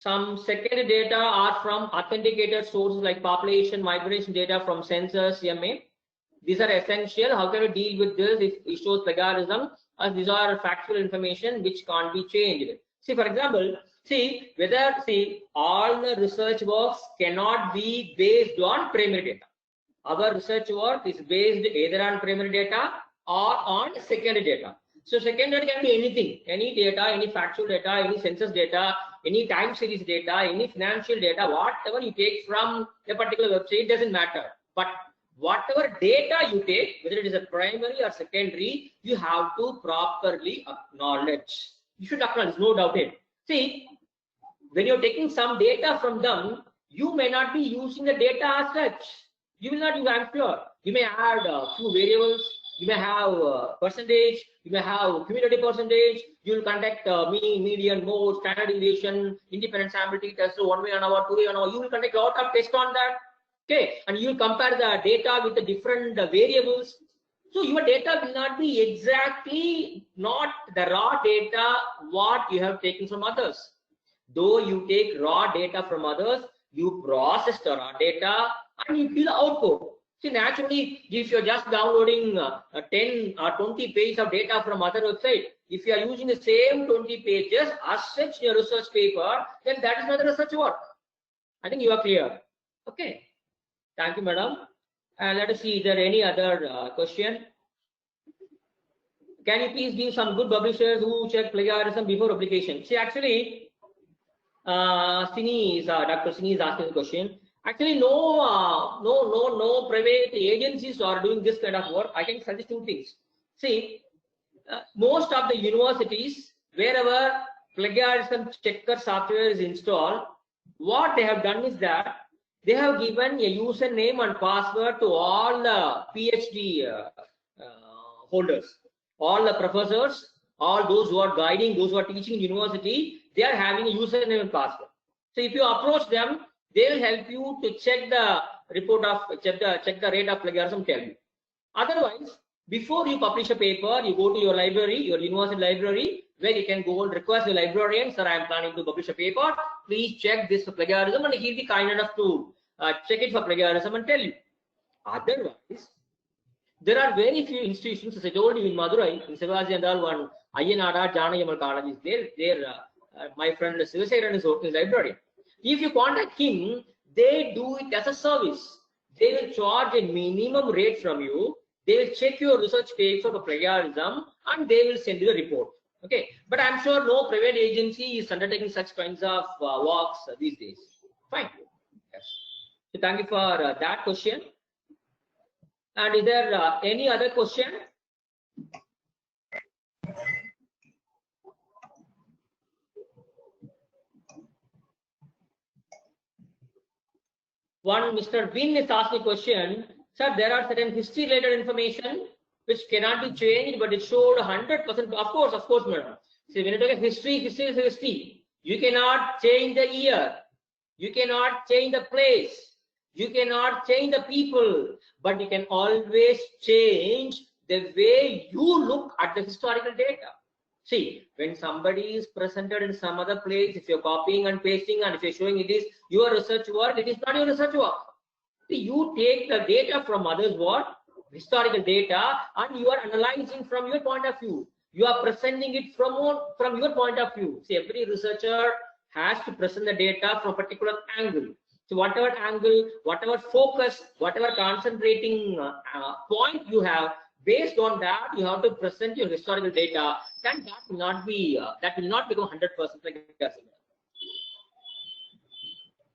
Some secondary data are from authenticated sources like population migration data from census, CMA. These are essential. How can we deal with this if it shows plagiarism? As these are factual information which can't be changed. See, for example, all the research works cannot be based on primary data. Our research work is based either on primary data or on secondary data. So secondary can be anything, any data, any factual data, any census data, any time series data, any financial data, whatever you take from a particular website, doesn't matter. But whatever data you take, whether it is a primary or secondary, you have to properly acknowledge. You should acknowledge, no doubt in. See, when you're taking some data from them, you may not be using the data as such. You will not use, I'm sure. You may add a few variables, you may have percentage, you may have cumulative percentage, you will conduct mean, median, mode, standard deviation, independent sample t-test, so 1 way an hour, 2 way an hour. You will conduct a lot of tests on that. Okay, and you will compare the data with the different variables. So your data will not be exactly not the raw data what you have taken from others. Though you take raw data from others, you process the raw data and you feel output. See, naturally, if you're just downloading 10 or 20 pages of data from other website, if you are using the same 20 pages as such in your research paper, then that is not the research work. I think you are clear. Okay. Thank you, madam. And let us see, is there any other question? Can you please give some good publishers who check plagiarism before publication? See, actually, Dr. Sini is asking the question. Actually, no private agencies are doing this kind of work. I can suggest two things. See, most of the universities, wherever plagiarism checker software is installed, what they have done is that they have given a username and password to all the PhD holders, all the professors, all those who are guiding, those who are teaching in university, they are having a username and password. So if you approach them, they will help you to check the report of check the rate of plagiarism, tell you. Otherwise, before you publish a paper, you go to your library, your university library, where you can go and request the librarian, sir, I am planning to publish a paper, please check this for plagiarism, and he will be kind enough to check it for plagiarism and tell you. Otherwise, there are very few institutions, as I told you, in Madurai, in Sivaji and all, one Ayyanada Janayamal College is there. My friend Sivasaran is working librarian. If you contact him, they do it as a service. They will charge a minimum rate from you. They will check your research paper for plagiarism and they will send you the report. Okay, but I'm sure no private agency is undertaking such kinds of works these days. Fine. Yes. So thank you for that question. And is there any other question? One Mr. Bin is asking a question. Sir, there are certain history related information which cannot be changed, but it showed 100%. Of course, madam. See, when you talk about history is history. You cannot change the year. You cannot change the place. You cannot change the people, but you can always change the way you look at the historical data. See, when somebody is presented in some other place, if you're copying and pasting and if you're showing it is your research work, it is not your research work. See, you take the data from others' work, historical data, and you are analyzing from your point of view. You are presenting it from your point of view. See, every researcher has to present the data from a particular angle. So whatever angle, whatever focus, whatever concentrating point you have, based on that, you have to present your historical data. Then that will not be that will not become 100% like that.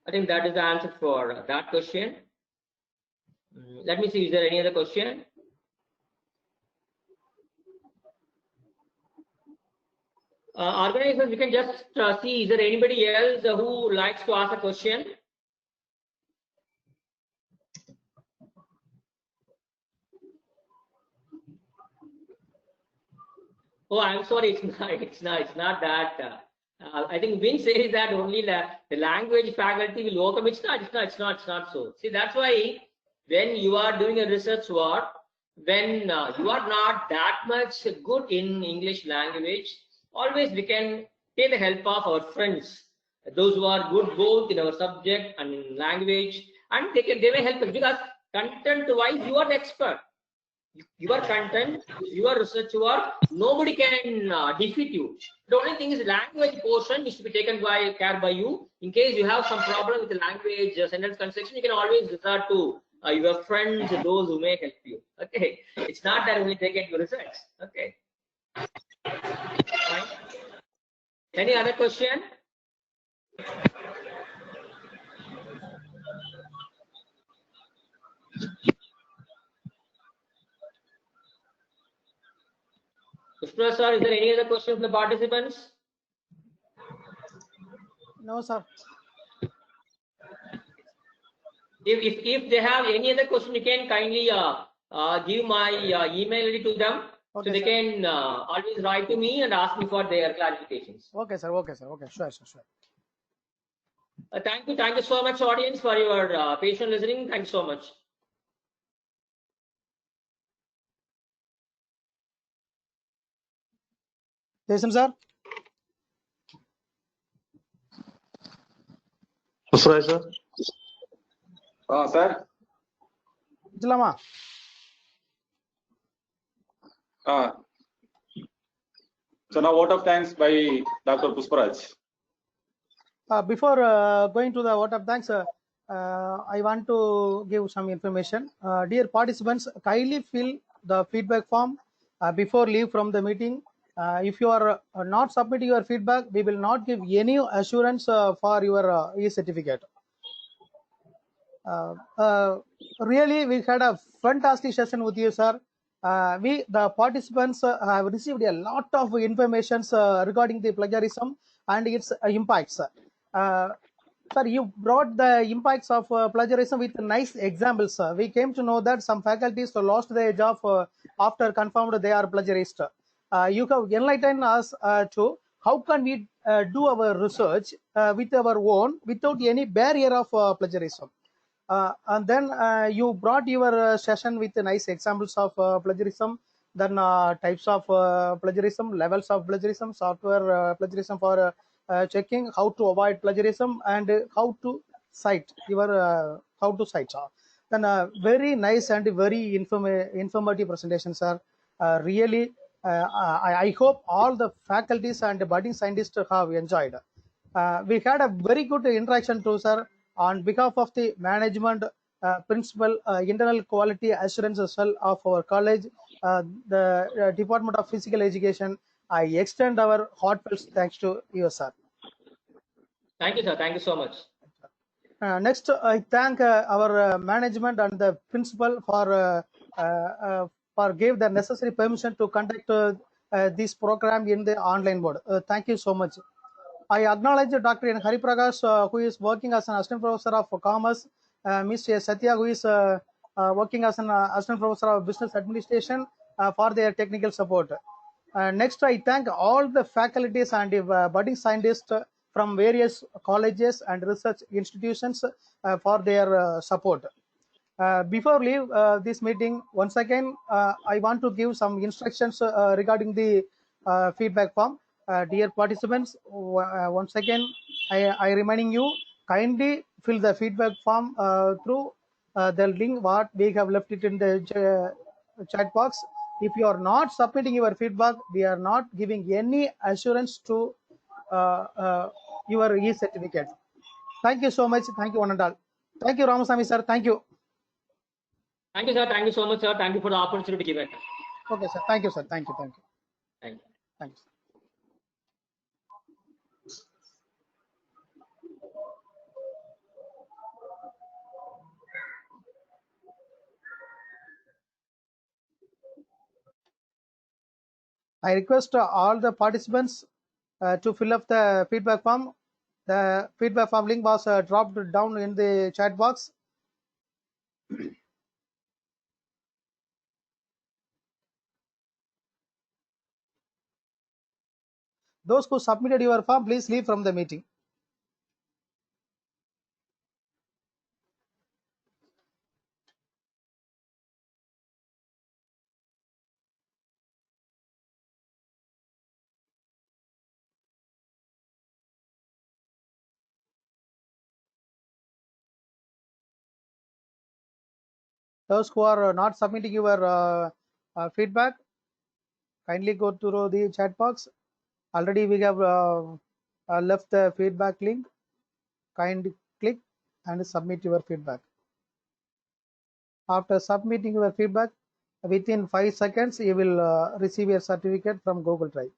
I think that is the answer for that question. Let me see, is there any other question? Organizers, we can just see, is there anybody else who likes to ask a question? Oh, I'm sorry, it's not that. I think Vin says that only the language faculty will overcome. It's not so. See, that's why when you are doing a research work, when you are not that much good in English language, always we can take the help of our friends. those who are good both in our subject and in language, and they may help us, because content wise you are the expert. Your content, your research work, nobody can defeat you. The only thing is language portion needs to be taken care by you. In case you have some problem with the language sentence construction, you can always resort to your friends, those who may help you. Okay, it's not that only taken your research. Okay, fine. Any other question? Pushpa sir, is there any other question from the participants? No, sir. If they have any other question, you can kindly give my email ID to them, Okay, so they sir. can always write to me and ask me for their clarifications. Okay, sir. Okay, sir. Okay, sure, sure, sure. Thank you so much, audience, for your patient listening. Thanks so much. Jason, sir. Pushparaj sir. Sir. Jalama. So now vote of thanks by Dr. Pushparaj. Before going to the vote of thanks, I want to give some information. Dear participants, kindly fill the feedback form before leave from the meeting. If you are not submitting your feedback, we will not give any assurance for your e-certificate. Really, we had a fantastic session with you, sir. The participants have received a lot of information regarding the plagiarism and its impacts. Sir, you brought the impacts of plagiarism with nice examples. We came to know that some faculties lost their job after confirmed they are plagiarists. You have enlightened us to how can we do our research with our own without any barrier of plagiarism. And then you brought your session with nice examples of plagiarism, then types of plagiarism, levels of plagiarism, software plagiarism for checking, how to avoid plagiarism, and how to cite your then very nice and very informative presentation, sir. Really, I hope all the faculties and budding scientists have enjoyed. We had a very good interaction too, sir. On behalf of the management, principal, internal quality assurance as well of our college, the Department of Physical Education, I extend our heartfelt thanks to you, sir. Thank you, sir. Thank you so much. Next, I thank our management and the principal for gave the necessary permission to conduct this program in the online mode. Thank you so much. I acknowledge Dr. N. Hari Prakash, who is working as an assistant professor of commerce, Ms. Satya, who is working as an assistant professor of business administration, for their technical support. Next, I thank all the faculties and budding scientists from various colleges and research institutions for their support. Before leave this meeting, once again, I want to give some instructions regarding the feedback form. Dear participants, once again, I reminding you, kindly fill the feedback form through the link what we have left it in the chat box. If you are not submitting your feedback, we are not giving any assurance to your e-certificate. Thank you so much. Thank you, one and all. Thank you, Ramasamy sir. Thank you. Thank you, sir. Thank you so much, sir. Thank you for the opportunity given. Okay, sir. Thank you, sir. Thank you. Thank you. Thank you. Thank you. I request all the participants to fill up the feedback form. The feedback form link was dropped down in the chat box. Those who submitted your form, please leave from the meeting. Those who are not submitting your feedback, kindly go to the chat box. Already we have left the feedback link. Kindly click and submit your feedback. After submitting your feedback, within 5 seconds, you will receive your certificate from Google Drive.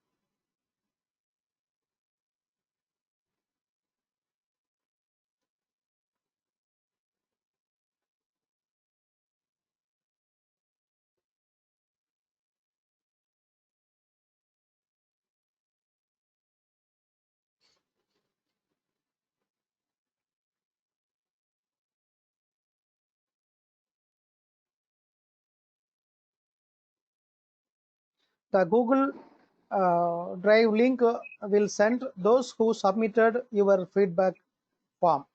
The Google Drive link will send those who submitted your feedback form.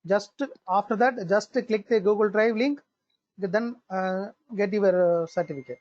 Just after that, just click the Google Drive link, then get your certificate.